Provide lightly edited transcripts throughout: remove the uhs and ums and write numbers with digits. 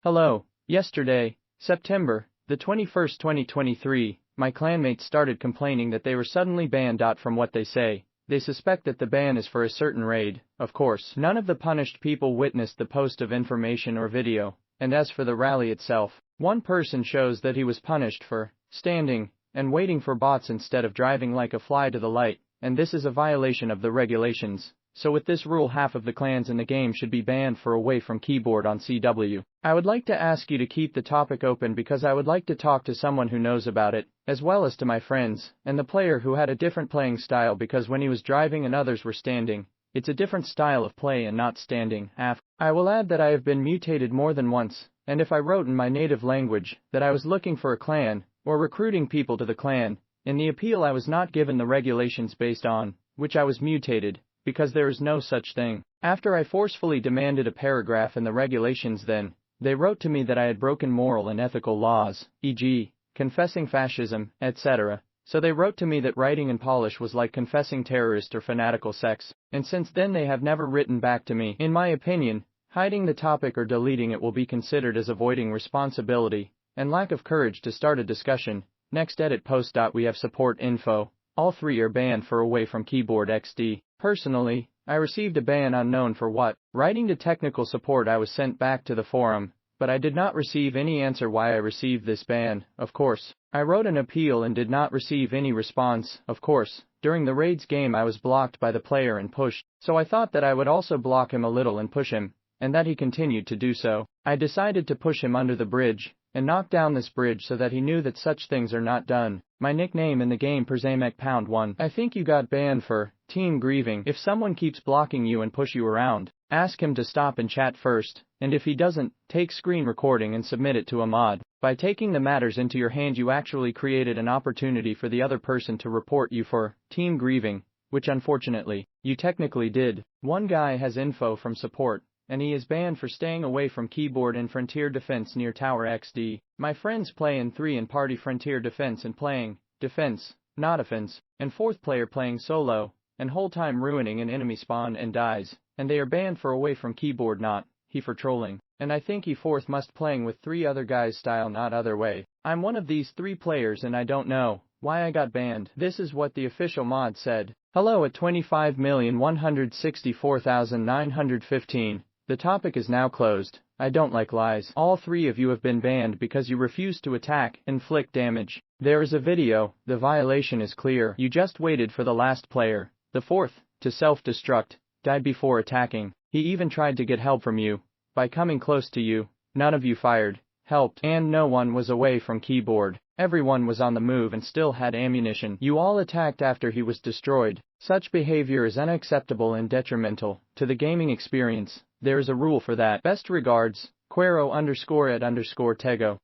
Hello. Yesterday, September the 21st, 2023, my clanmates started complaining that they were suddenly banned. From what they say, they suspect that the ban is for a certain raid. Of course, none of the punished people witnessed the post of information or video, and as for the rally itself, one person shows that he was punished for standing and waiting for bots instead of driving like a fly to the light, and this is a violation of the regulations. So with this rule, half of the clans in the game should be banned for away from keyboard on CW. I would like to ask you to keep the topic open because I would like to talk to someone who knows about it, as well as to my friends, and the player who had a different playing style because when he was driving and others were standing, it's a different style of play and not standing. I will add that I have been mutated more than once, and if I wrote in my native language that I was looking for a clan, or recruiting people to the clan, in the appeal I was not given the regulations based on which I was mutated, because there is no such thing. After I forcefully demanded a paragraph in the regulations, then they wrote to me that I had broken moral and ethical laws, e.g., confessing fascism, etc. So they wrote to me that writing in Polish was like confessing terrorist or fanatical sex, and since then they have never written back to me. In my opinion, hiding the topic or deleting it will be considered as avoiding responsibility and lack of courage to start a discussion. Next, edit post. We have support info. All three are banned for away from keyboard XD. Personally, I received a ban unknown for what. Writing to technical support, I was sent back to the forum, but I did not receive any answer why I received this ban. Of course, I wrote an appeal and did not receive any response. Of course, during the raids game I was blocked by the player and pushed, so I thought that I would also block him a little and push him, and that he continued to do so. I decided to push him under the bridge and knock down this bridge so that he knew that such things are not done. My nickname in the game Perzamek#1. I think you got banned for team grieving. If someone keeps blocking you and push you around, ask him to stop and chat first, and if he doesn't, take screen recording and submit it to a mod. By taking the matters into your hand, you actually created an opportunity for the other person to report you for team grieving, which unfortunately, you technically did. One guy has info from support, and he is banned for staying away from keyboard in Frontier Defense near Tower XD. My friends play in 3 and party Frontier Defense and playing defense, not offense, and 4th player playing solo, and whole time ruining an enemy spawn and dies, and they are banned for away from keyboard, not he for trolling. And I think he 4th must playing with 3 other guys style, not other way. I'm one of these 3 players and I don't know why I got banned. This is what the official mod said. Hello at 25,164,915. The topic is now closed. I don't like lies. All 3 of you have been banned because you refused to attack, inflict damage. There is a video. The violation is clear. You just waited for the last player, the 4th, to self-destruct, died before attacking. He even tried to get help from you by coming close to you. None of you fired, helped, and no one was away from keyboard. Everyone was on the move and still had ammunition. You all attacked after he was destroyed. Such behavior is unacceptable and detrimental to the gaming experience. There is a rule for that. Best regards, Quero_ed_Tego.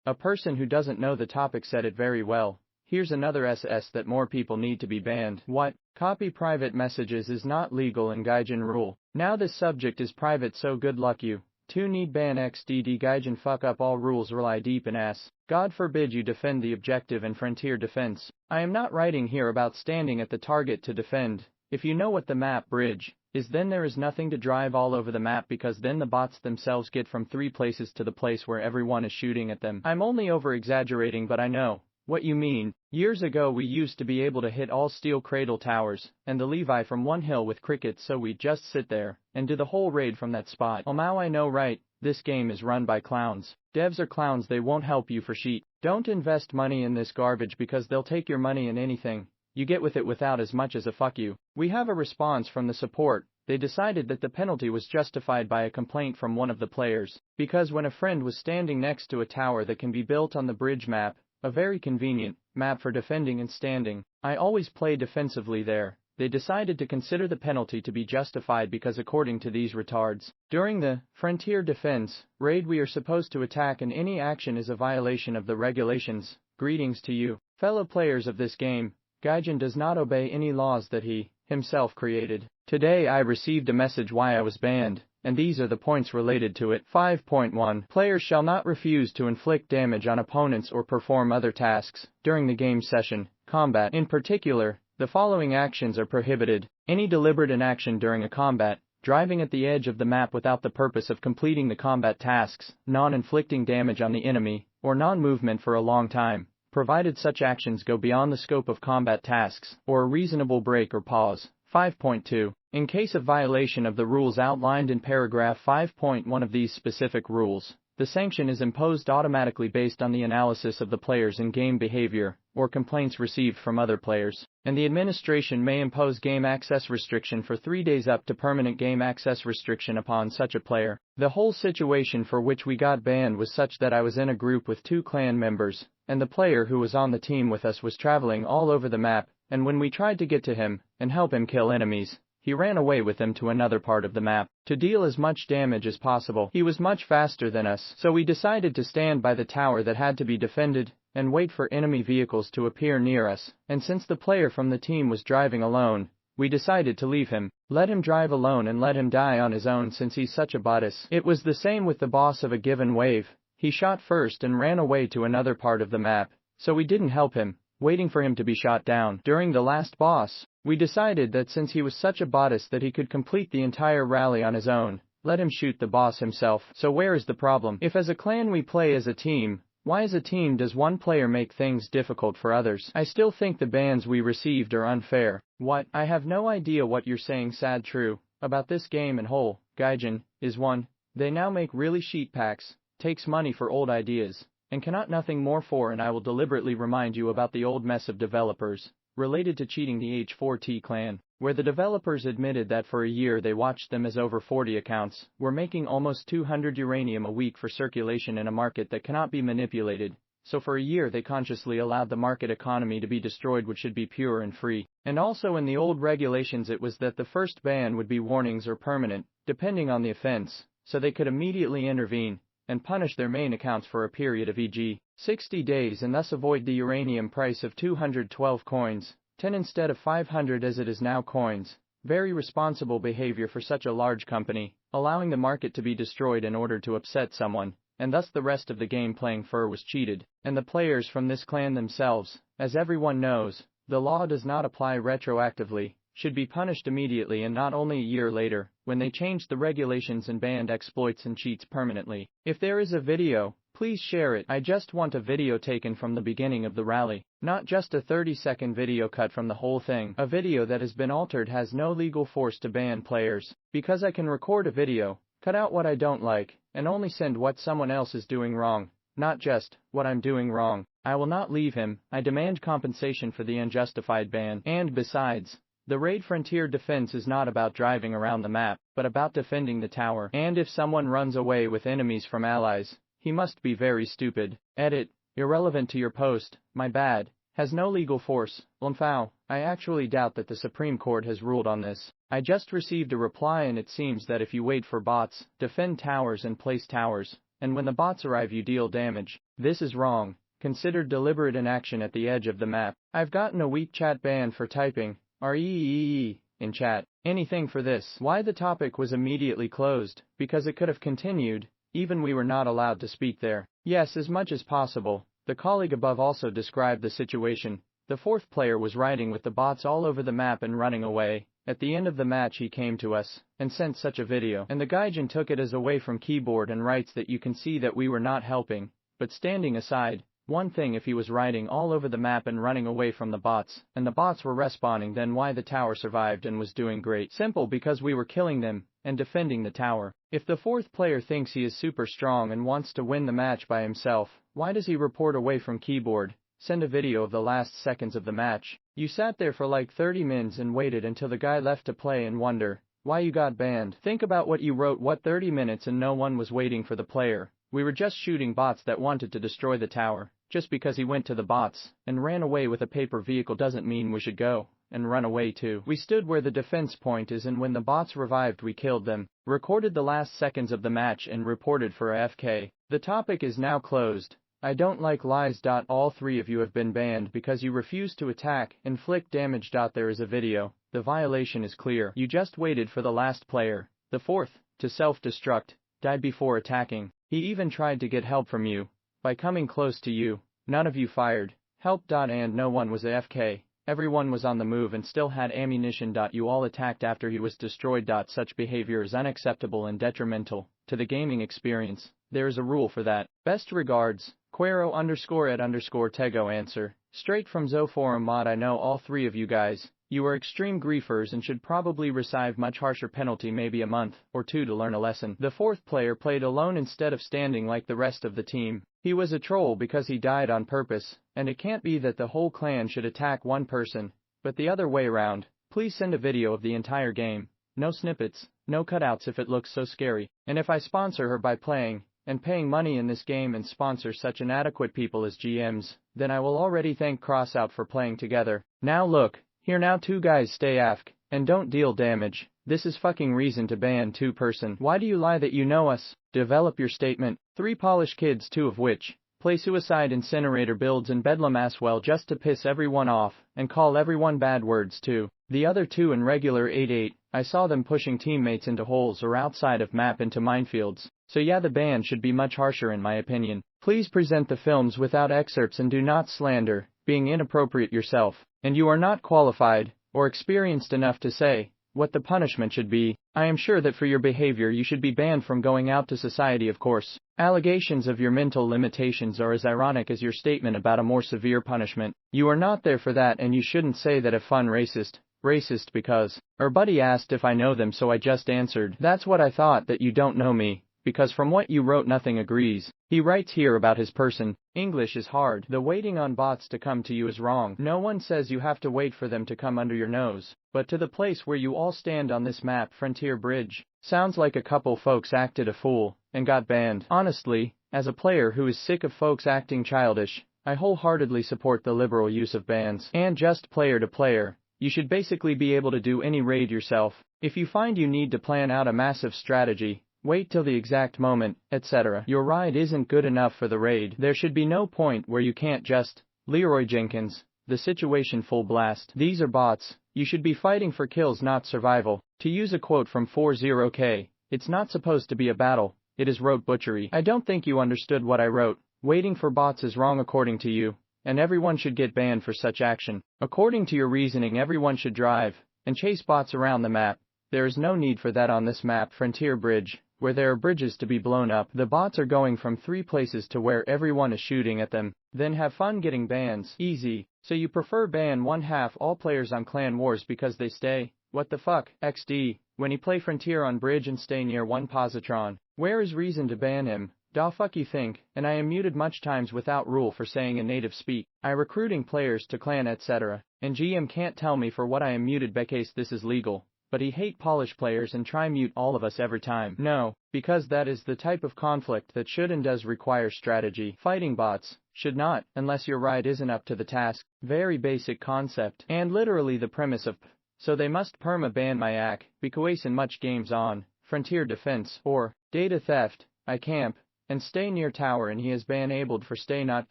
A person who doesn't know the topic said it very well. Here's another SS that more people need to be banned. What? Copy private messages is not legal in Gaijin rule. Now this subject is private, so good luck you. 2 need ban XDD Gaijin, fuck up all rules, rely deep in ass. God forbid you defend the objective in Frontier Defense. I am not writing here about standing at the target to defend. If you know what the map bridge is, then there is nothing to drive all over the map, because then the bots themselves get from 3 places to the place where everyone is shooting at them. I'm only over-exaggerating, but I know what you mean. Years ago we used to be able to hit all steel cradle towers and the Levi from one hill with crickets, so we'd just sit there and do the whole raid from that spot. Oh, now I know, right? This game is run by clowns. Devs are clowns, they won't help you for shit. Don't invest money in this garbage because they'll take your money and anything you get with it without as much as a fuck you. We have a response from the support. They decided that the penalty was justified by a complaint from one of the players, because when a friend was standing next to a tower that can be built on the bridge map, a very convenient map for defending and standing, I always play defensively there. They decided to consider the penalty to be justified because according to these retards, during the Frontier Defense raid we are supposed to attack, and any action is a violation of the regulations. Greetings to you, fellow players of this game. Gaijin does not obey any laws that he himself created. Today I received a message why I was banned, and these are the points related to it. 5.1 Players shall not refuse to inflict damage on opponents or perform other tasks during the game session. Combat. In particular, the following actions are prohibited: any deliberate inaction during a combat, driving at the edge of the map without the purpose of completing the combat tasks, non-inflicting damage on the enemy, or non-movement for a long time, provided such actions go beyond the scope of combat tasks, or a reasonable break or pause. 5.2. In case of violation of the rules outlined in paragraph 5.1 of these specific rules, the sanction is imposed automatically based on the analysis of the player's in-game behavior, or complaints received from other players, and the administration may impose game access restriction for 3 days up to permanent game access restriction upon such a player. The whole situation for which we got banned was such that I was in a group with 2 clan members, and the player who was on the team with us was traveling all over the map, and when we tried to get to him and help him kill enemies, he ran away with them to another part of the map to deal as much damage as possible. He was much faster than us, so we decided to stand by the tower that had to be defended and wait for enemy vehicles to appear near us, and since the player from the team was driving alone, we decided to leave him, let him drive alone and let him die on his own since he's such a bottas. It was the same with the boss of a given wave. He shot first and ran away to another part of the map, so we didn't help him, waiting for him to be shot down. During the last boss, we decided that since he was such a bottas that he could complete the entire rally on his own, let him shoot the boss himself. So where is the problem? If as a clan we play as a team, why as a team does one player make things difficult for others? I still think the bans we received are unfair. What? I have no idea what you're saying. Sad true about this game and whole, Gaijin, is 1. They now make really sheet packs, takes money for old ideas, and cannot nothing more for, and I will deliberately remind you about the old mess of developers related to cheating the H4T clan, where the developers admitted that for a year they watched them as over 40 accounts were making almost 200 uranium a week for circulation in a market that cannot be manipulated. So for a year they consciously allowed the market economy to be destroyed, which should be pure and free. And also in the old regulations it was that the first ban would be warnings or permanent, depending on the offense, so they could immediately intervene and punish their main accounts for a period of e.g. 60 days and thus avoid the uranium price of 212 coins, 10 instead of 500 as it is now coins. Very responsible behavior for such a large company, allowing the market to be destroyed in order to upset someone, and thus the rest of the game playing fair was cheated. And the players from this clan themselves, as everyone knows, the law does not apply retroactively, should be punished immediately and not only a year later, when they changed the regulations and banned exploits and cheats permanently. If there is a video, please share it. I just want a video taken from the beginning of the rally, not just a 30-second video cut from the whole thing. A video that has been altered has no legal force to ban players, because I can record a video, cut out what I don't like, and only send what someone else is doing wrong, not just what I'm doing wrong. I will not leave him. I demand compensation for the unjustified ban. And besides, the Raid Frontier defense is not about driving around the map, but about defending the tower. And if someone runs away with enemies from allies, he must be very stupid. Edit. Irrelevant to your post, my bad. Has no legal force. Lunfao. I actually doubt that the Supreme Court has ruled on this. I just received a reply and it seems that if you wait for bots, defend towers and place towers, and when the bots arrive you deal damage. This is wrong. Considered deliberate inaction at the edge of the map. I've gotten a weak chat ban for typing REEE in chat. Anything for this. Why the topic was immediately closed, because it could have continued, even we were not allowed to speak there. Yes, as much as possible. The colleague above also described the situation. The 4th player was riding with the bots all over the map and running away. At the end of the match he came to us and sent such a video, and the Gaijin took it as away from keyboard and writes that you can see that we were not helping, but standing aside. One thing if he was riding all over the map and running away from the bots, and the bots were respawning, then why the tower survived and was doing great? Simple, because we were killing them and defending the tower. If the 4th player thinks he is super strong and wants to win the match by himself, why does he report away from keyboard? Send a video of the last seconds of the match. You sat there for like 30 mins and waited until the guy left to play and wonder why you got banned. Think about what you wrote. What, 30 minutes and no one was waiting for the player? We were just shooting bots that wanted to destroy the tower. Just because he went to the bots and ran away with a paper vehicle doesn't mean we should go and run away too. We stood where the defense point is and when the bots revived we killed them, recorded the last seconds of the match and reported for AFK. The topic is now closed. I don't like lies. All 3 of you have been banned because you refuse to attack, inflict damage. There is a video. The violation is clear. You just waited for the last player, the 4th, to self-destruct, died before attacking. He even tried to get help from you by coming close to you. None of you fired help. And no one was AFK, everyone was on the move and still had ammunition. You all attacked after he was destroyed. Such behavior is unacceptable and detrimental to the gaming experience. There is a rule for that. Best regards, Quero_ed_Tego. Answer. Straight from Zoforum mod. I know all three of you guys. You are extreme griefers and should probably receive much harsher penalty, maybe a month or two to learn a lesson. The fourth player played alone instead of standing like the rest of the team. He was a troll because he died on purpose, and it can't be that the whole clan should attack one person, but the other way around. Please send a video of the entire game. No snippets, no cutouts if it looks so scary. And if I sponsor her by playing and paying money in this game and sponsor such inadequate people as GMs, then I will already thank Crossout for playing together. Now look. Here now, two guys stay AFK, and don't deal damage. This is fucking reason to ban two-person. Why do you lie that you know us? Develop your statement. 3 Polish kids, 2 of which play suicide incinerator builds in Bedlam as well just to piss everyone off, and call everyone bad words too. The other 2 in regular 8-8, I saw them pushing teammates into holes or outside of map into minefields. So yeah, the ban should be much harsher in my opinion. Please present the films without excerpts and do not slander, being inappropriate yourself. And you are not qualified or experienced enough to say what the punishment should be. I am sure that for your behavior you should be banned from going out to society, of course. Allegations of your mental limitations are as ironic as your statement about a more severe punishment. You are not there for that, and you shouldn't say that. A fun racist because our buddy asked if I know them, so I just answered, that's what I thought, that you don't know me, because from what you wrote nothing agrees. He writes here about his person. English is hard. The waiting on bots to come to you is wrong. No one says you have to wait for them to come under your nose, but to the place where you all stand on this map, Frontier Bridge. Sounds like a couple folks acted a fool and got banned. Honestly, as a player who is sick of folks acting childish, I wholeheartedly support the liberal use of bans. And just player to player, you should basically be able to do any raid yourself. If you find you need to plan out a massive strategy, wait till the exact moment, etc. Your ride isn't good enough for the raid. There should be no point where you can't just Leroy Jenkins the situation full blast. These are bots. You should be fighting for kills, not survival. To use a quote from 40K, it's not supposed to be a battle, it is rote butchery. I don't think you understood what I wrote. Waiting for bots is wrong according to you, and everyone should get banned for such action. According to your reasoning, everyone should drive and chase bots around the map. There is no need for that on this map, Frontier Bridge, where there are bridges to be blown up. The bots are going from 3 places to where everyone is shooting at them. Then have fun getting bans. Easy. So you prefer ban 1/2 all players on Clan Wars because they stay, what the fuck, XD, when you play Frontier on Bridge and stay near one positron. Where is reason to ban him? Da fuck you think? And I am muted much times without rule for saying a native speak. I recruiting players to clan etc. And GM can't tell me for what I am muted because this is legal. But he hate Polish players and try mute all of us every time. No, because that is the type of conflict that should and does require strategy. Fighting bots should not, unless your ride isn't up to the task. Very basic concept, and literally the premise of so they must perma-ban my ac, because in much games on Frontier Defense or Data Theft, I camp and stay near tower and he is ban-abled for stay not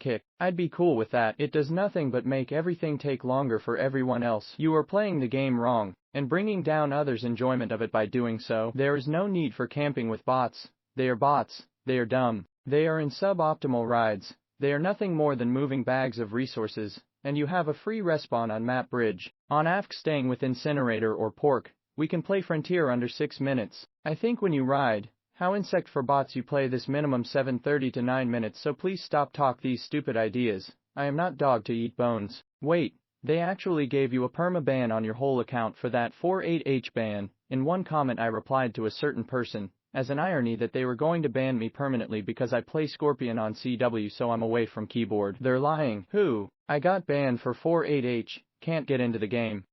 kick. I'd be cool with that. It does nothing but make everything take longer for everyone else. You are playing the game wrong and bringing down others' enjoyment of it by doing so. There is no need for camping with bots. They are bots. They are dumb. They are in suboptimal rides. They are nothing more than moving bags of resources, and you have a free respawn on map bridge. On AFK staying with incinerator or pork, we can play Frontier under 6 minutes. I think when you ride, how insect for bots you play this minimum 7:30 to 9 minutes, so please stop talk these stupid ideas. I am not dog to eat bones. Wait, they actually gave you a perma-ban on your whole account for that 48H ban. In one comment I replied to a certain person, as an irony that they were going to ban me permanently because I play Scorpion on CW so I'm away from keyboard. They're lying. Who? I got banned for 48H, can't get into the game.